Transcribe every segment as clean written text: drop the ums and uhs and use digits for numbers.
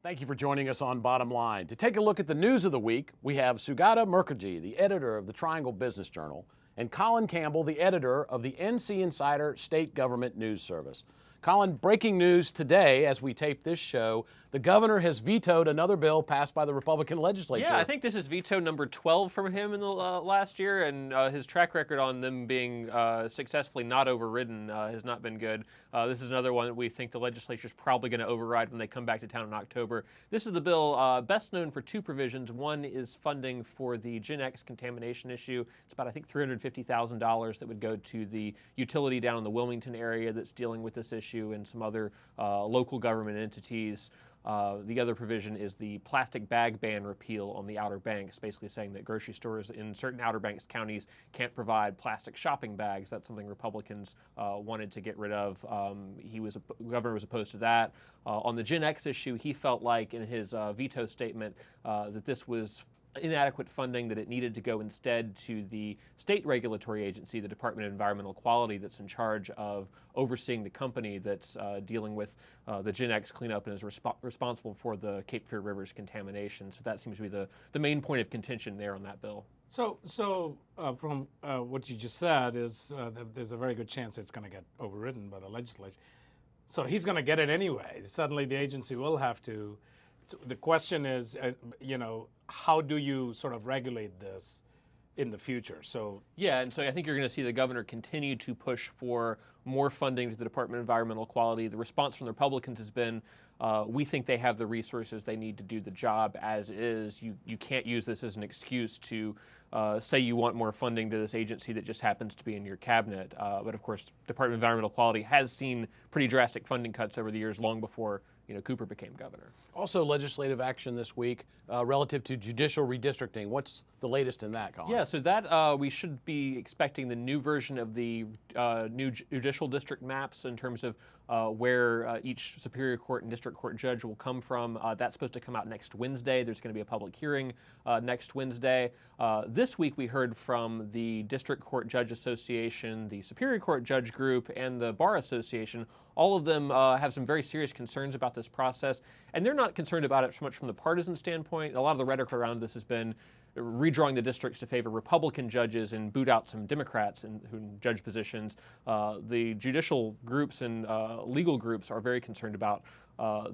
Thank you for joining us on Bottom Line. To take a look at the news of the week, we have Sugata Mukherjee, the editor of the Triangle Business Journal, and Colin Campbell, the editor of the NC Insider State Government News Service. Colin, breaking news today as we tape this show, the governor has vetoed another bill passed by the Republican legislature. Yeah, I think this is veto number 12 from him in the last year, and his track record on them being successfully not overridden has not been good. This is another one that we think the legislature is probably going to override when they come back to town in October. This is the bill best known for two provisions. One is funding for the Gen X contamination issue. It's about, I think, $350,000 that would go to the utility down in the Wilmington area that's dealing with this issue and some other local government entities. The other provision is the plastic bag ban repeal on the Outer Banks, basically saying that grocery stores in certain Outer Banks counties can't provide plastic shopping bags. That's something Republicans wanted to get rid of. The governor was opposed to that. On the Gen X issue, he felt like in his veto statement that this was inadequate funding, that it needed to go instead to the state regulatory agency, the Department of Environmental Quality, that's in charge of overseeing the company that's dealing with the Gen X cleanup and is responsible for the Cape Fear River's contamination. So that seems to be the main point of contention there on that bill. So from what you just said is that there's a very good chance it's going to get overridden by the legislature. So he's going to get it anyway. Suddenly the agency will have to. The question is, how do you sort of regulate this in the future? So yeah, and so I think you're going to see the governor continue to push for more funding to the Department of Environmental Quality. The response from the Republicans has been, we think they have the resources they need to do the job as is. You can't use this as an excuse to say you want more funding to this agency that just happens to be in your cabinet. But of course, Department of Environmental Quality has seen pretty drastic funding cuts over the years, long before Cooper became governor. Also, legislative action this week relative to judicial redistricting. What's the latest in that, Colin? Yeah, so that we should be expecting the new version of the new judicial district maps in terms of where each Superior Court and District Court judge will come from. That's supposed to come out next Wednesday. There's going to be a public hearing next Wednesday. This week we heard from the District Court Judge Association, the Superior Court Judge Group, and the Bar Association. All of them have some very serious concerns about this process, and they're not concerned about it so much from the partisan standpoint. A lot of the rhetoric around this has been redrawing the districts to favor Republican judges and boot out some Democrats in judge positions. The judicial groups and legal groups are very concerned about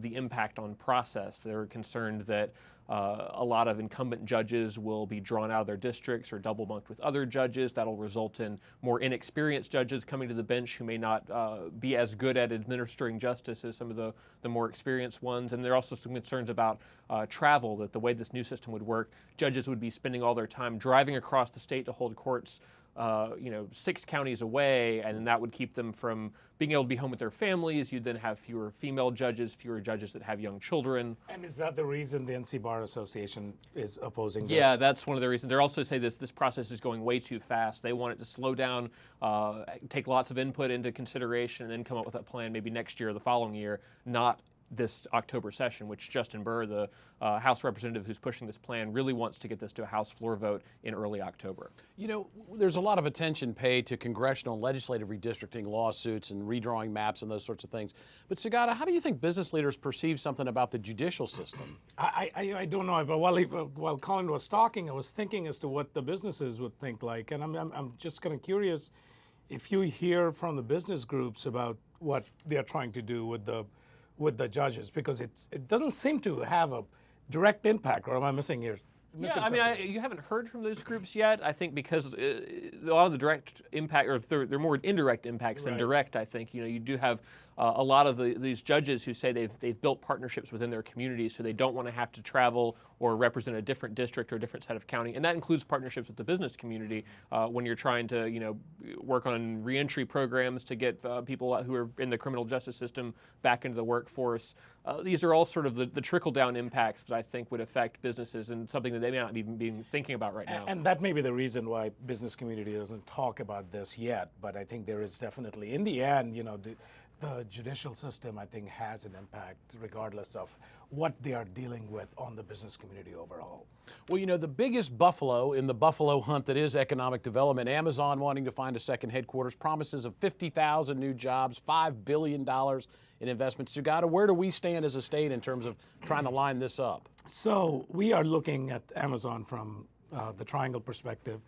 the impact on process. They're concerned that a lot of incumbent judges will be drawn out of their districts or double bunked with other judges. That'll result in more inexperienced judges coming to the bench who may not be as good at administering justice as some of the more experienced ones. And there are also some concerns about travel, that the way this new system would work, judges would be spending all their time driving across the state to hold courts 6 counties away, and that would keep them from being able to be home with their families. You'd then have fewer female judges, fewer judges that have young children. And is that the reason the NC Bar Association is opposing this? Yeah, that's one of the reasons. They also say this process is going way too fast. They want it to slow down, take lots of input into consideration, and then come up with a plan maybe next year or the following year, not this October session, which Justin Burr, the House representative who's pushing this plan, really wants to get this to a House floor vote in early October. There's a lot of attention paid to congressional and legislative redistricting lawsuits and redrawing maps and those sorts of things. But Sugata, how do you think business leaders perceive something about the judicial system? I don't know, but while Colin was talking, I was thinking as to what the businesses would think like, and I'm just kind of curious if you hear from the business groups about what they're trying to do with the judges, because it doesn't seem to have a direct impact, or am I missing here? Yeah, I mean, you haven't heard from those groups yet, I think, because a lot of the direct impact, or they're more indirect impacts than direct, I think. You do have a lot of these judges who say they've built partnerships within their communities, so they don't want to have to travel or represent a different district or a different set of county. And that includes partnerships with the business community when you're trying to work on reentry programs to get people who are in the criminal justice system back into the workforce. These are all sort of the trickle-down impacts that I think would affect businesses, and something that they may not even be thinking about right now. And that may be the reason why business community doesn't talk about this yet, but I think there is definitely, in the end, the judicial system, I think, has an impact regardless of what they are dealing with on the business community overall. Well, you know, the biggest buffalo in the buffalo hunt that is economic development, Amazon wanting to find a second headquarters, promises of 50,000 new jobs, $5 billion in investments. Sugata, where do we stand as a state in terms of trying to line this up? So we are looking at Amazon from the Triangle perspective.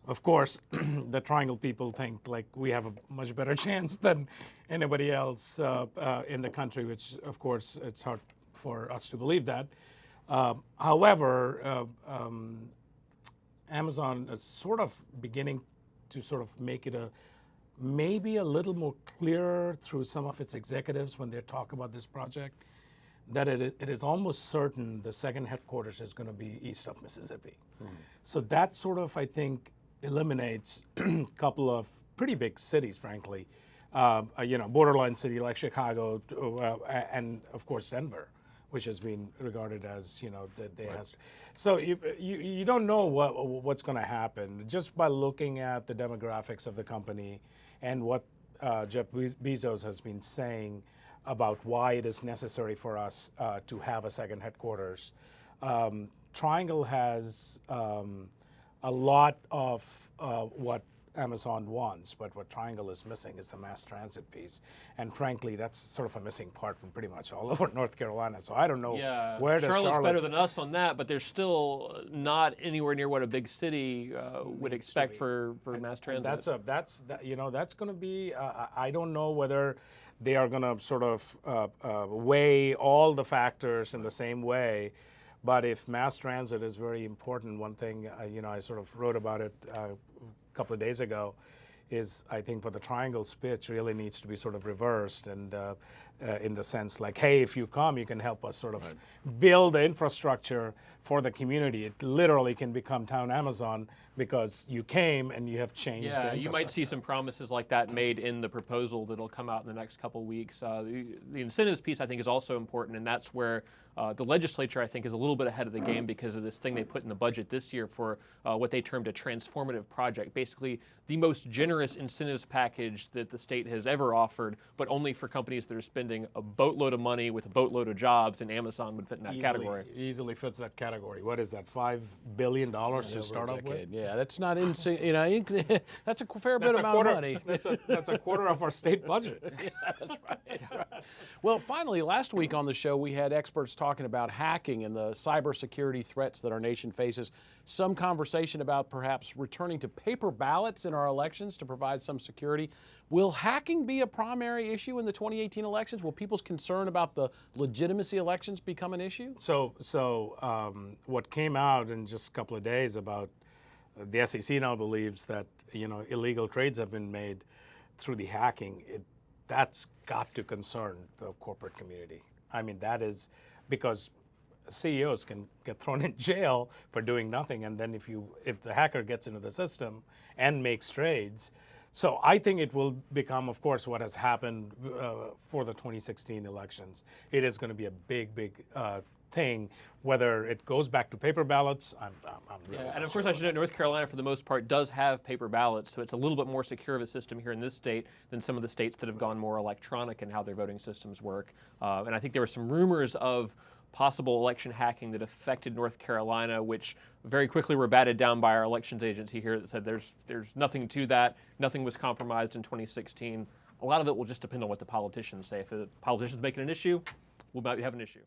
Of course, the Triangle people think like we have a much better chance than anybody else in the country, which of course it's hard for us to believe that. However, Amazon is sort of beginning to sort of make it maybe a little more clearer through some of its executives when they talk about this project, that it is almost certain the second headquarters is going to be east of Mississippi. So that sort of, I think, eliminates a couple of pretty big cities, frankly, borderline city like Chicago, and of course Denver, which has been regarded as, that they has. So you don't know what's going to happen just by looking at the demographics of the company and what Jeff Bezos has been saying about why it is necessary for us to have a second headquarters. Triangle has a lot of what Amazon wants, but what Triangle is missing is the mass transit piece. And frankly, that's sort of a missing part from pretty much all over North Carolina. So I don't know where does Charlotte's better than us on that, but they're still not anywhere near what a big city would expect for mass transit. That's going to be. I don't know whether they are going to sort of weigh all the factors in the same way. But if mass transit is very important, one thing I sort of wrote about it a couple of days ago is I think for the Triangle's pitch really needs to be sort of reversed, and in the sense like, hey, if you come, you can help us sort of build the infrastructure for the community. It literally can become town Amazon because you came and you have changed the infrastructure. You might see some promises like that made in the proposal that'll come out in the next couple of weeks. The incentives piece, I think, is also important, and that's where the legislature, I think, is a little bit ahead of the game because of this thing they put in the budget this year for what they termed a transformative project, basically the most generous incentives package that the state has ever offered, but only for companies that are spending a boatload of money with a boatload of jobs, and Amazon would fit in that category. Easily fits that category. What is that, $5 billion to start off with? Yeah, that's not insane. That's a fair bit amount of money. That's a quarter of our state budget. Yeah, that's right. Well, finally, last week on the show, we had experts talking about hacking and the cybersecurity threats that our nation faces. Some conversation about perhaps returning to paper ballots in our elections to provide some security. Will hacking be a primary issue in the 2018 elections? Will people's concern about the legitimacy elections become an issue? So what came out in just a couple of days about the SEC now believes that illegal trades have been made through the hacking. That's got to concern the corporate community. I mean, that is because CEOs can get thrown in jail for doing nothing, and then if the hacker gets into the system and makes trades. So I think it will become, of course, what has happened for the 2016 elections. It is going to be a big thing. Whether it goes back to paper ballots, I'm really and of course, I should note North Carolina, for the most part, does have paper ballots, so it's a little bit more secure of a system here in this state than some of the states that have gone more electronic in how their voting systems work. And I think there were some rumors of possible election hacking that affected North Carolina, which very quickly were batted down by our elections agency here that said there's nothing to that. Nothing was compromised in 2016. A lot of it will just depend on what the politicians say. If the politicians make it an issue, we might have an issue.